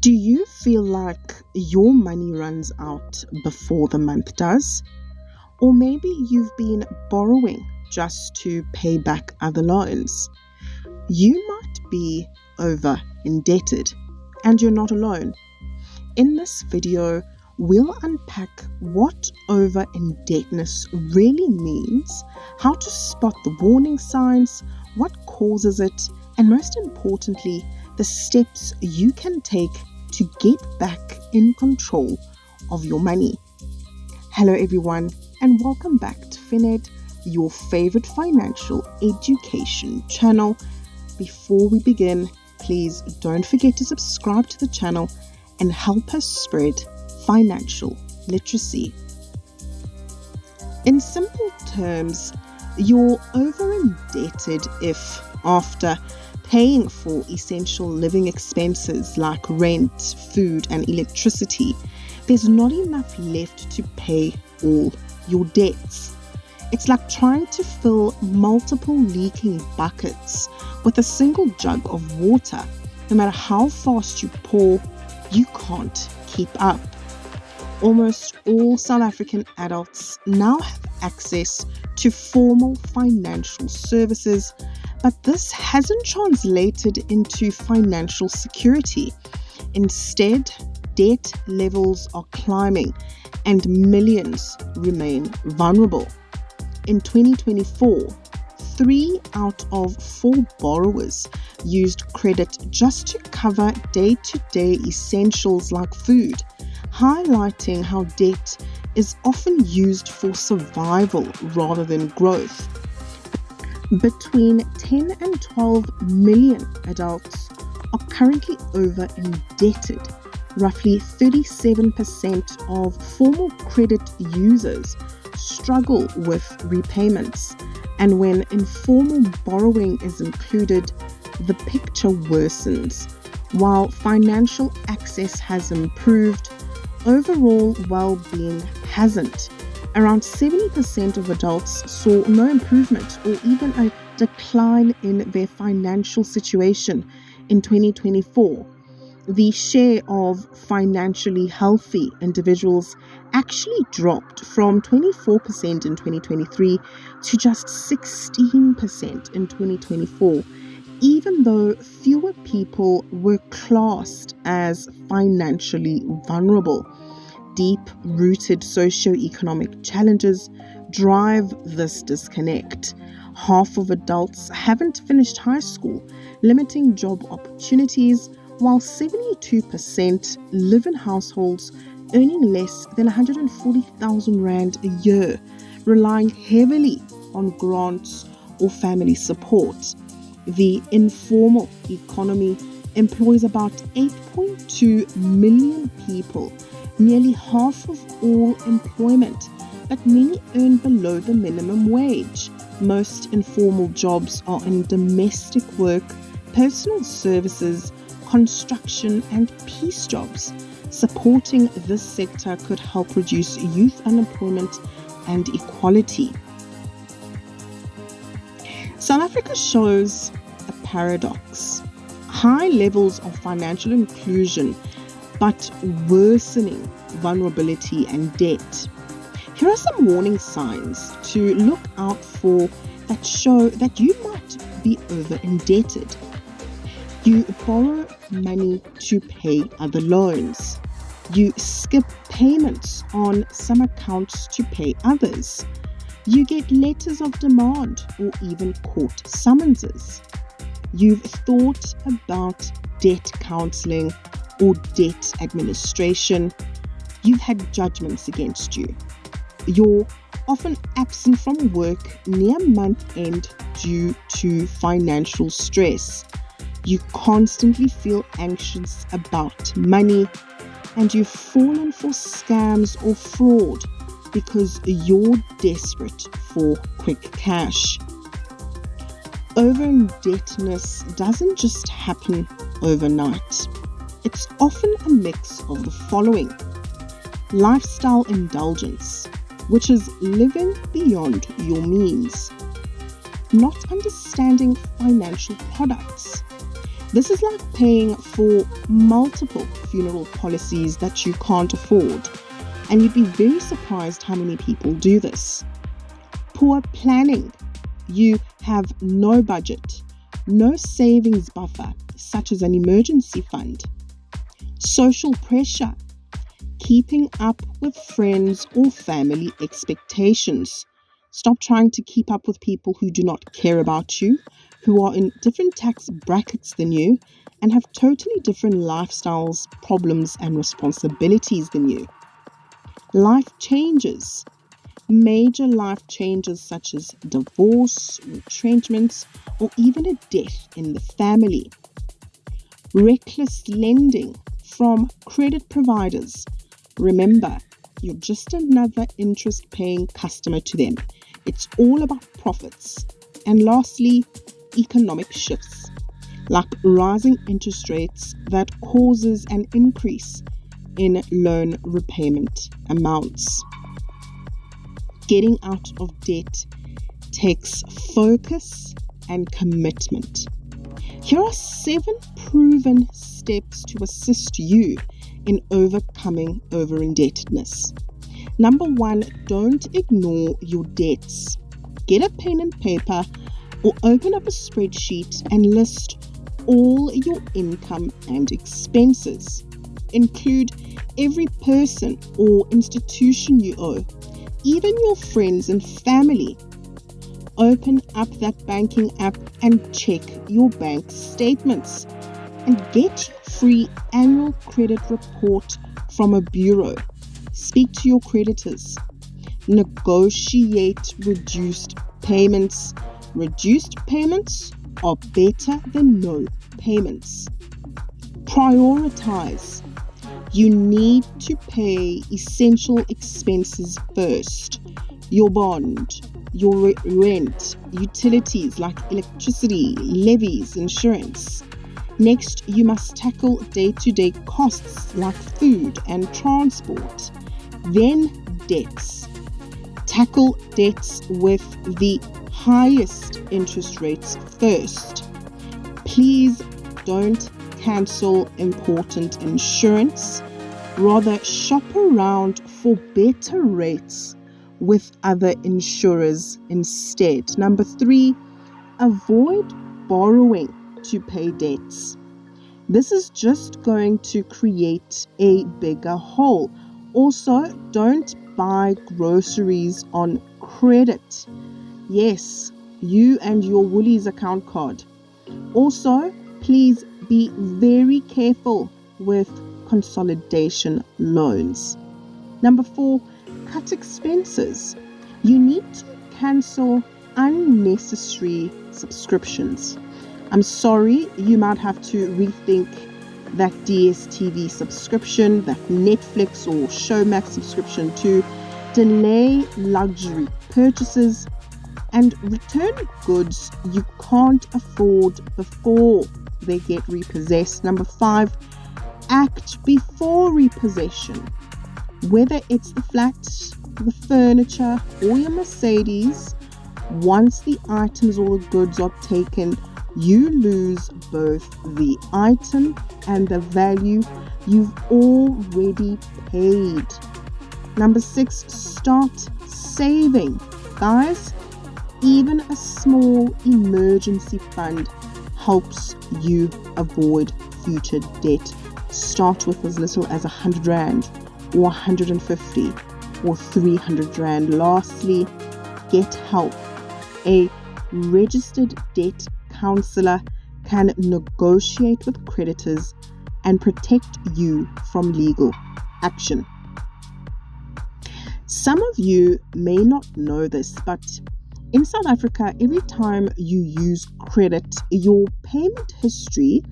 Do you feel like your money runs out before the month does? Or maybe you've been borrowing just to pay back other loans. You might be over indebted, and you're not alone. In this video, we'll unpack what over indebtedness really means, how to spot the warning signs, what causes it, and most importantly, the steps you can take to get back in control of your money. Hello everyone, and welcome back to FinEd, your favorite financial education channel. Before we begin, please don't forget to subscribe to the channel and help us spread financial literacy. In simple terms, you're over-indebted if, after paying for essential living expenses like rent, food, and electricity, there's not enough left to pay all your debts. It's like trying to fill multiple leaking buckets with a single jug of water. No matter how fast you pour, you can't keep up. Almost all South African adults now have access to formal financial services, but this hasn't translated into financial security. Instead, debt levels are climbing and millions remain vulnerable. In 2024, 3 out of 4 borrowers used credit just to cover day-to-day essentials like food, highlighting how debt is often used for survival rather than growth. Between 10 and 12 million adults are currently over-indebted. Roughly 37% of formal credit users struggle with repayments, and when informal borrowing is included, the picture worsens. While financial access has improved, overall well-being hasn't. Around 70% of adults saw no improvement or even a decline in their financial situation in 2024. The share of financially healthy individuals actually dropped from 24% in 2023 to just 16% in 2024, even though fewer people were classed as financially vulnerable. Deep-rooted socioeconomic challenges drive this disconnect. Half of adults haven't finished high school, limiting job opportunities, while 72% live in households earning less than 140,000 Rand a year, relying heavily on grants or family support. The informal economy employs about 8.2 million people, nearly half of all employment, but many earn below the minimum wage. Most informal jobs are in domestic work, personal services, construction, and piece jobs. Supporting this sector could help reduce youth unemployment and equality. South Africa shows a paradox. High levels of financial inclusion, but worsening vulnerability and debt. Here are some warning signs to look out for that show that you might be over-indebted. You borrow money to pay other loans. You skip payments on some accounts to pay others. You get letters of demand or even court summonses. You've thought about debt counseling or debt administration. You've had judgments against you. You're often absent from work near month end due to financial stress. You constantly feel anxious about money, and you've fallen for scams or fraud because you're desperate for quick cash. Over-indebtedness doesn't just happen overnight. It's often a mix of the following: lifestyle indulgence, which is living beyond your means; not understanding financial products; This is like paying for multiple funeral policies that you can't afford, and you'd be very surprised how many people do this. Poor planning. You have no budget, no savings buffer, such as an emergency fund. Social pressure. Keeping up with friends or family expectations. Stop trying to keep up with people who do not care about you, who are in different tax brackets than you, and have totally different lifestyles, problems, and responsibilities than you. Life changes. Major life changes such as divorce, retrenchments, or even a death in the family. Reckless lending from credit providers. Remember, you're just another interest-paying customer to them. It's all about profits. And lastly, economic shifts, like rising interest rates that causes an increase in loan repayment amounts. Getting out of debt takes focus and commitment. Here are 7 proven steps to assist you in overcoming over-indebtedness. Number 1, don't ignore your debts. Get a pen and paper or open up a spreadsheet and list all your income and expenses. Include every person or institution you owe, even your friends and family. Open up that banking app and check your bank statements. And get your free annual credit report from a bureau. Speak to your creditors. Negotiate reduced payments. Reduced payments are better than no payments. Prioritize. You need to pay essential expenses first. Your bond, your rent, utilities like electricity, levies, insurance. Next, you must tackle day-to-day costs like food and transport. Then, debts. Tackle debts with the highest interest rates first. Please don't cancel important insurance. Rather, shop around for better rates with other insurers instead. Number 3, avoid borrowing to pay debts. This is just going to create a bigger hole. Also, don't buy groceries on credit. Yes, you and your Woolies account card. Also, please be very careful with consolidation loans. Number 4, cut expenses. You need to cancel unnecessary subscriptions. I'm sorry, you might have to rethink that DSTV subscription, that Netflix or Showmax subscription to delay luxury purchases and return goods you can't afford before they get repossessed. Number 5, act before repossession. Whether it's the flat, the furniture, or your Mercedes, once the items or the goods are taken, you lose both the item and the value you've already paid. Number 6, start saving. Guys, even a small emergency fund helps you avoid future debt. Start with as little as 100 Rand or 150 or 300 Rand. Lastly, get help. A registered debt counselor can negotiate with creditors and protect you from legal action. Some of you may not know this, but in South Africa, every time you use credit, your payment history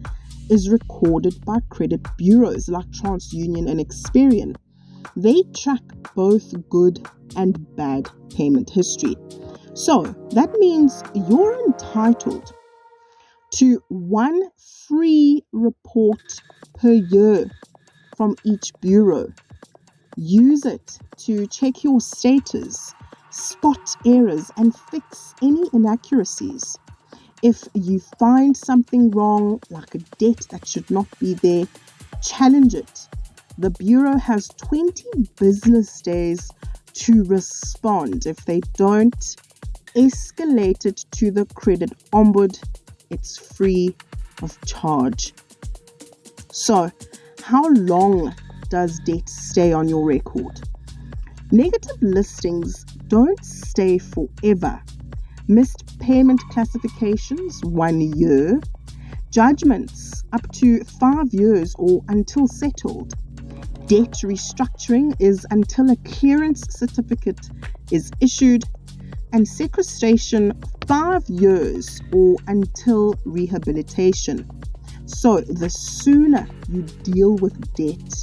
is recorded by credit bureaus like TransUnion and Experian. They track both good and bad payment history. So that means you're entitled to 1 free report per year from each bureau. Use it to check your status, spot errors, and fix any inaccuracies. If you find something wrong, like a debt that should not be there, challenge it. The Bureau has 20 business days to respond. If they don't, escalate it to the credit ombud. It's free of charge. So, how long does debt stay on your record? Negative listings don't stay forever. Missed payment classifications, 1 year. Judgments, up to 5 years or until settled. Debt restructuring is until a clearance certificate is issued. And sequestration, 5 years or until rehabilitation. So the sooner you deal with debt,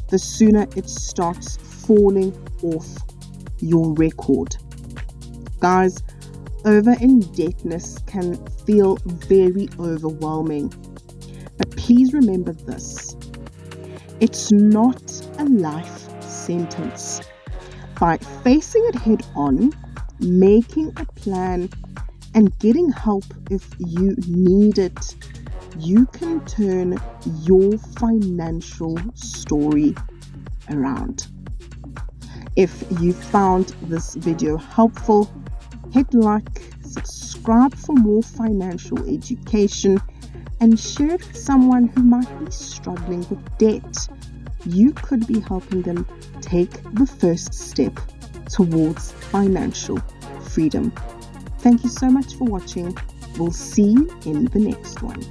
the sooner it starts falling off your record. Guys, over-indebtedness can feel very overwhelming. But please remember this. It's not a life sentence. By facing it head on, making a plan, and getting help if you need it, you can turn your financial story around. If you found this video helpful, hit like, subscribe for more financial education, and share it with someone who might be struggling with debt. You could be helping them take the first step towards financial freedom. Thank you so much for watching. We'll see you in the next one.